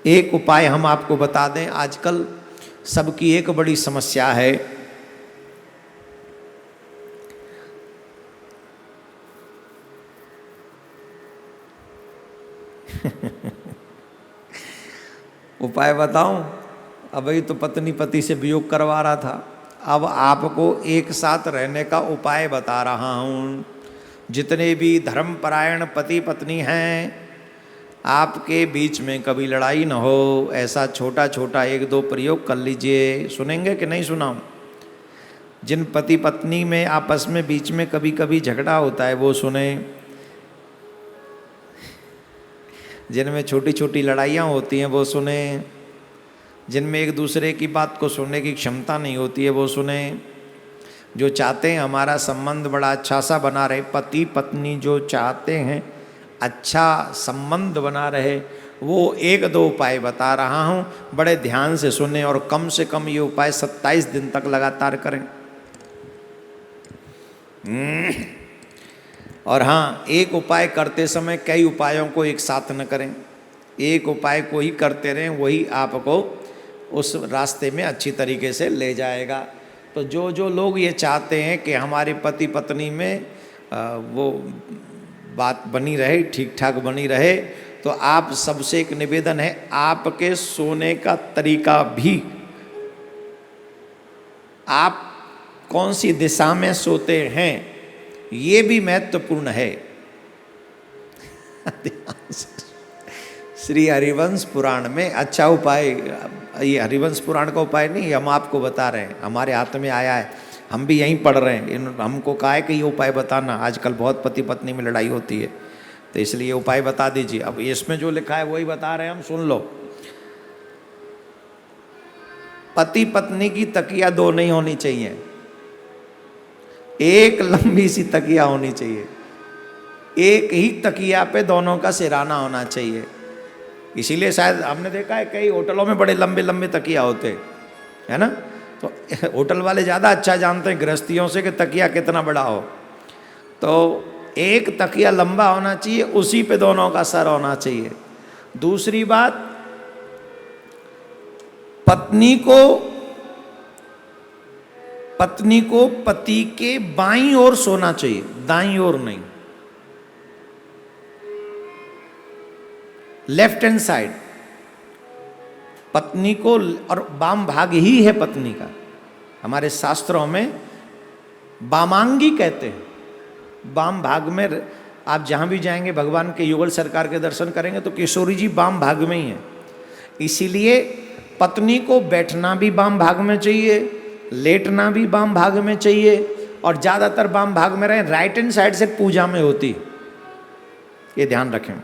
एक उपाय हम आपको बता दें, आजकल सबकी एक बड़ी समस्या है, उपाय बताऊं? अभी तो पत्नी पति से वियोग करवा रहा था, अब आपको एक साथ रहने का उपाय बता रहा हूं। जितने भी धर्मपरायण पति पत्नी हैं, आपके बीच में कभी लड़ाई न हो, ऐसा छोटा छोटा एक दो प्रयोग कर लीजिए। सुनेंगे कि नहीं सुनाऊं? जिन पति पत्नी में आपस में बीच में कभी कभी झगड़ा होता है वो सुने, जिनमें छोटी छोटी लड़ाइयाँ होती हैं वो सुने, जिनमें एक दूसरे की बात को सुनने की क्षमता नहीं होती है वो सुने। जो चाहते हैं हमारा संबंध बड़ा अच्छा सा बना रहे, पति पत्नी जो चाहते हैं अच्छा संबंध बना रहे, वो एक दो उपाय बता रहा हूँ, बड़े ध्यान से सुने और कम से कम ये उपाय 27 दिन तक लगातार करें। और हाँ, एक उपाय करते समय कई उपायों को एक साथ न करें, एक उपाय को ही करते रहें, वही आपको उस रास्ते में अच्छी तरीके से ले जाएगा। तो जो जो लोग ये चाहते हैं कि हमारे पति पत्नी में वो बात बनी रहे, ठीक ठाक बनी रहे, तो आप सबसे एक निवेदन है, आपके सोने का तरीका भी, आप कौन सी दिशा में सोते हैं ये भी महत्वपूर्ण है। श्री हरिवंश पुराण में अच्छा उपाय, ये हरिवंश पुराण का उपाय नहीं, हम आपको बता रहे हैं, हमारे हाथ में आया है, हम भी यहीं पढ़ रहे हैं। हमको कहा है कि ये उपाय बताना, आजकल बहुत पति पत्नी में लड़ाई होती है, तो इसलिए उपाय बता दीजिए। अब इसमें जो लिखा है वही बता रहे हैं हम, सुन लो। पति पत्नी की तकिया दो नहीं होनी चाहिए, एक लंबी सी तकिया होनी चाहिए, एक ही तकिया पे दोनों का सिराना होना चाहिए। इसीलिए शायद हमने देखा है कई होटलों में बड़े लंबे लंबे तकिया होते है ना, तो होटल वाले ज़्यादा अच्छा जानते हैं गृहस्थियों से कि तकिया कितना बड़ा हो। तो एक तकिया लंबा होना चाहिए, उसी पे दोनों का सर होना चाहिए। दूसरी बात, पत्नी को पति के बाईं ओर सोना चाहिए, दाईं ओर नहीं, लेफ्ट हैंड साइड। पत्नी को, और वाम भाग ही है पत्नी का, हमारे शास्त्रों में वामांगी कहते हैं। वाम भाग में आप जहां भी जाएंगे भगवान के युगल सरकार के दर्शन करेंगे तो किशोरी जी वाम भाग में ही है। इसीलिए पत्नी को बैठना भी वाम भाग में चाहिए, लेटना भी वाम भाग में चाहिए, और ज़्यादातर वाम भाग में रहे। राइट हैंड साइड से पूजा में होती, ये ध्यान रखें।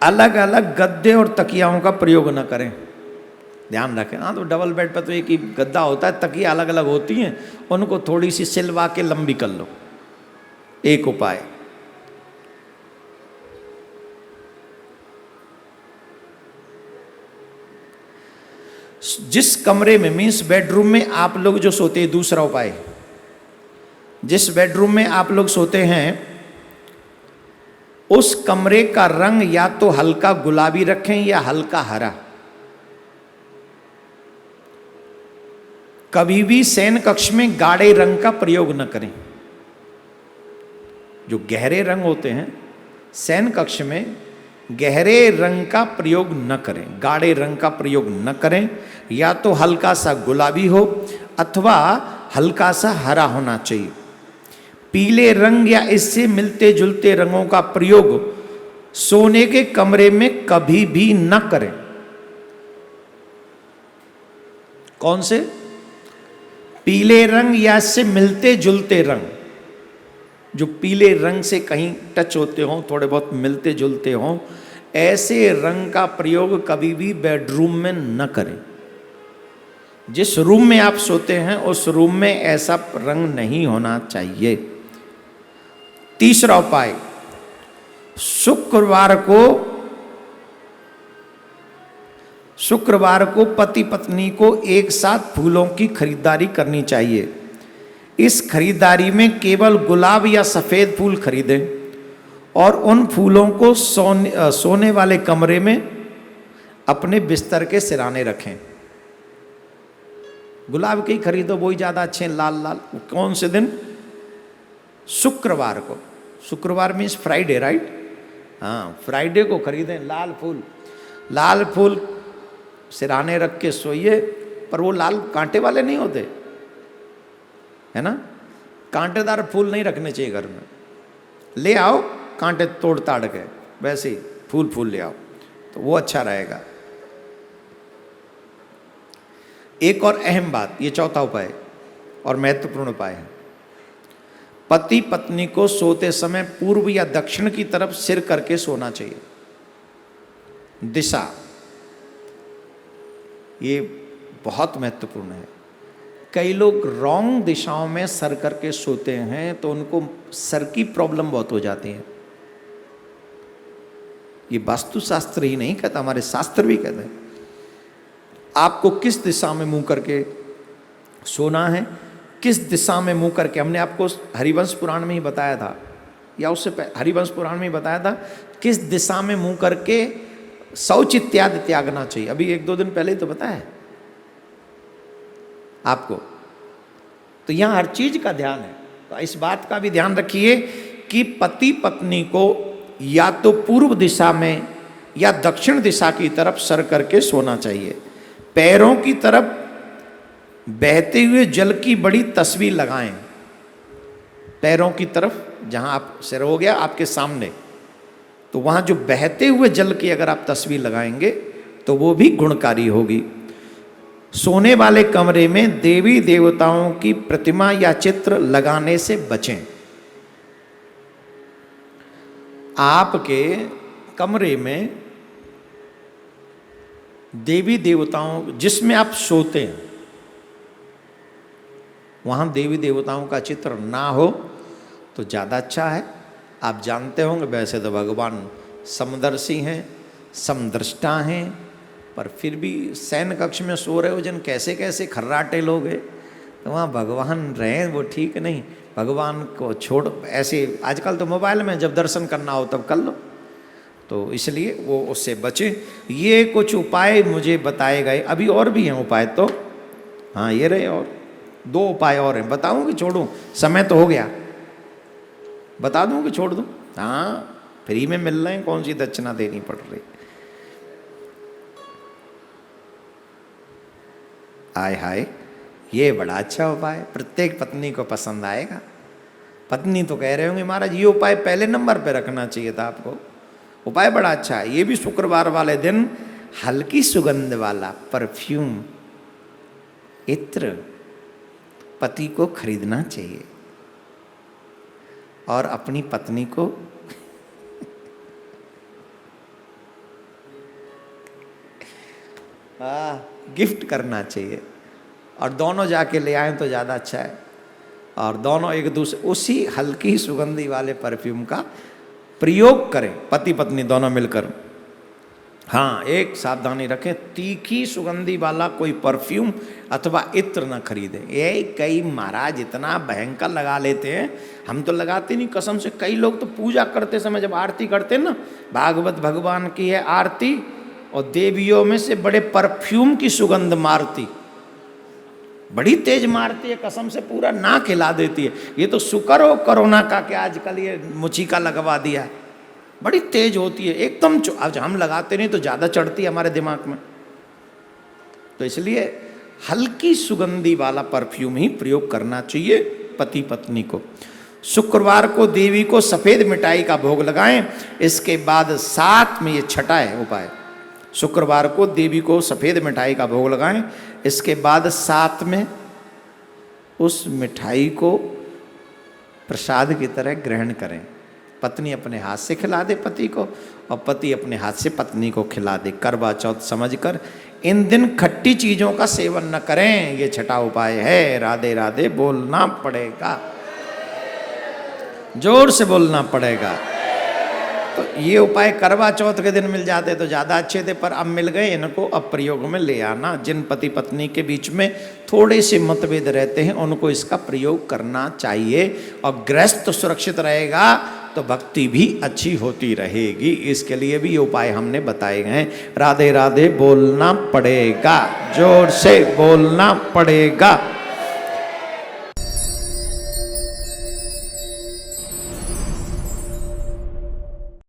अलग अलग गद्दे और तकियाओं का प्रयोग न करें, ध्यान रखें। हाँ, तो डबल बेड पर तो एक ही गद्दा होता है, तकिया अलग अलग होती हैं, उनको थोड़ी सी सिलवा के लंबी कर लो। एक उपाय। जिस कमरे में, मीन्स बेडरूम में आप लोग जो सोते हैं, दूसरा उपाय, जिस बेडरूम में आप लोग सोते हैं उस कमरे का रंग या तो हल्का गुलाबी रखें या हल्का हरा। कभी भी शयन कक्ष में गाढ़े रंग का प्रयोग न करें। जो गहरे रंग होते हैं शयन कक्ष में गहरे रंग का प्रयोग न करें, गाढ़े रंग का प्रयोग न करें। या तो हल्का सा गुलाबी हो अथवा हल्का सा हरा होना चाहिए। पीले रंग या इससे मिलते जुलते रंगों का प्रयोग सोने के कमरे में कभी भी न करें। कौन से? पीले रंग या इससे मिलते जुलते रंग, जो पीले रंग से कहीं टच होते हों, थोड़े बहुत मिलते जुलते हों, ऐसे रंग का प्रयोग कभी भी बेडरूम में न करें। जिस रूम में आप सोते हैं उस रूम में ऐसा रंग नहीं होना चाहिए। तीसरा उपाय, शुक्रवार को पति पत्नी को एक साथ फूलों की खरीदारी करनी चाहिए। इस खरीदारी में केवल गुलाब या सफ़ेद फूल खरीदें और उन फूलों को सोने वाले कमरे में अपने बिस्तर के सिराने रखें। गुलाब के ही खरीदो, वही ज़्यादा अच्छे हैं, लाल लाल। कौन से दिन? शुक्रवार को। शुक्रवार मीन्स फ्राइडे, राइट? हाँ, फ्राइडे को खरीदें लाल फूल। लाल फूल सिराने रख के सोइए, पर वो लाल कांटे वाले नहीं होते, है ना? कांटेदार फूल नहीं रखने चाहिए घर में। ले आओ कांटे तोड़ ताड़ के, वैसे ही फूल ले आओ, तो वो अच्छा रहेगा। एक और अहम बात, ये चौथा उपाय और महत्वपूर्ण उपाय है। पति पत्नी को सोते समय पूर्व या दक्षिण की तरफ सिर करके सोना चाहिए। दिशा, ये बहुत महत्वपूर्ण है। कई लोग रॉन्ग दिशाओं में सर करके सोते हैं तो उनको सर की प्रॉब्लम बहुत हो जाती है। ये वास्तुशास्त्र ही नहीं कहता, हमारे शास्त्र भी कहते हैं आपको किस दिशा में मुंह करके सोना है, किस दिशा में मुंह करके। हमने आपको हरिवंश पुराण में ही बताया था, या उससे हरिवंश पुराण में ही बताया था किस दिशा में मुंह करके शौच इत्यादि त्यागना चाहिए। अभी 1-2 दिन पहले ही तो बताया आपको। तो यहां हर चीज का ध्यान है, तो इस बात का भी ध्यान रखिए कि पति पत्नी को या तो पूर्व दिशा में या दक्षिण दिशा की तरफ सर करके सोना चाहिए। पैरों की तरफ बहते हुए जल की बड़ी तस्वीर लगाएं। पैरों की तरफ, जहां आप सिर हो गया आपके सामने, तो वहां जो बहते हुए जल की अगर आप तस्वीर लगाएंगे तो वो भी गुणकारी होगी। सोने वाले कमरे में देवी देवताओं की प्रतिमा या चित्र लगाने से बचें। आपके कमरे में देवी देवताओं, जिसमें आप सोते हैं वहां देवी देवताओं का चित्र ना हो तो ज़्यादा अच्छा है। आप जानते होंगे वैसे तो भगवान समदर्शी हैं, समदृष्टा हैं, पर फिर भी शयन कक्ष में सो रहे हो जन, कैसे कैसे खर्राटे लोग हैं, तो वहाँ भगवान रहें वो ठीक नहीं। भगवान को छोड़, ऐसे आजकल तो मोबाइल में जब दर्शन करना हो तब कर लो, तो इसलिए वो उससे बचे। ये कुछ उपाय मुझे बताए गए, अभी और भी हैं उपाय तो, हाँ ये रहे, और 2 उपाय और हैं। बताऊं कि छोड़ूं? समय तो हो गया, बता दूं कि छोड़ दूं? हाँ, फ्री में मिल रहे हैं, कौन सी दक्षिणा देनी पड़ रही। आय हाय, ये बड़ा अच्छा उपाय, प्रत्येक पत्नी को पसंद आएगा। पत्नी तो कह रहे होंगे महाराज ये उपाय पहले नंबर पे रखना चाहिए था आपको, उपाय बड़ा अच्छा है। ये भी शुक्रवार वाले दिन हल्की सुगंध वाला परफ्यूम, इत्र पति को खरीदना चाहिए और अपनी पत्नी को गिफ्ट करना चाहिए, और दोनों जाके ले आए तो ज़्यादा अच्छा है। और दोनों एक दूसरे उसी हल्की सुगंधी वाले परफ्यूम का प्रयोग करें, पति पत्नी दोनों मिलकर। हाँ, एक सावधानी रखें, तीखी सुगंधी वाला कोई परफ्यूम अथवा इत्र न खरीदें। ये कई महाराज इतना भयंकर लगा लेते हैं, हम तो लगाते नहीं कसम से। कई लोग तो पूजा करते समय जब आरती करते हैं ना, भागवत भगवान की है आरती, और देवियों में से बड़े परफ्यूम की सुगंध मारती, बड़ी तेज मारती है, कसम से पूरा नाक हिला देती है। ये तो शुक्र हो कोरोना का कि आजकल ये मुचीका लगवा दिया है, बड़ी तेज होती है एकदम। आज हम लगाते नहीं तो ज़्यादा चढ़ती है हमारे दिमाग में, तो इसलिए हल्की सुगंधी वाला परफ्यूम ही प्रयोग करना चाहिए पति पत्नी को। शुक्रवार को देवी को सफ़ेद मिठाई का भोग लगाएं। इसके बाद साथ में, ये छठा है उपाय, शुक्रवार को देवी को सफ़ेद मिठाई का भोग लगाएं। इसके बाद साथ में उस मिठाई को प्रसाद की तरह ग्रहण करें। पत्नी अपने हाथ से खिला दे पति को, और पति अपने हाथ से पत्नी को खिला दे, करवा चौथ समझकर। इन दिन खट्टी चीज़ों का सेवन न करें, ये छठा उपाय है। राधे राधे बोलना पड़ेगा, जोर से बोलना पड़ेगा। तो ये उपाय करवा चौथ के दिन मिल जाते तो ज़्यादा अच्छे थे, पर अब मिल गए, इनको अब प्रयोग में ले आना। जिन पति पत्नी के बीच में थोड़े से मतभेद रहते हैं उनको इसका प्रयोग करना चाहिए, और गृहस्थ सुरक्षित रहेगा तो भक्ति भी अच्छी होती रहेगी। इसके लिए भी ये उपाय हमने बताए हैं। राधे राधे बोलना पड़ेगा, जोर से बोलना पड़ेगा।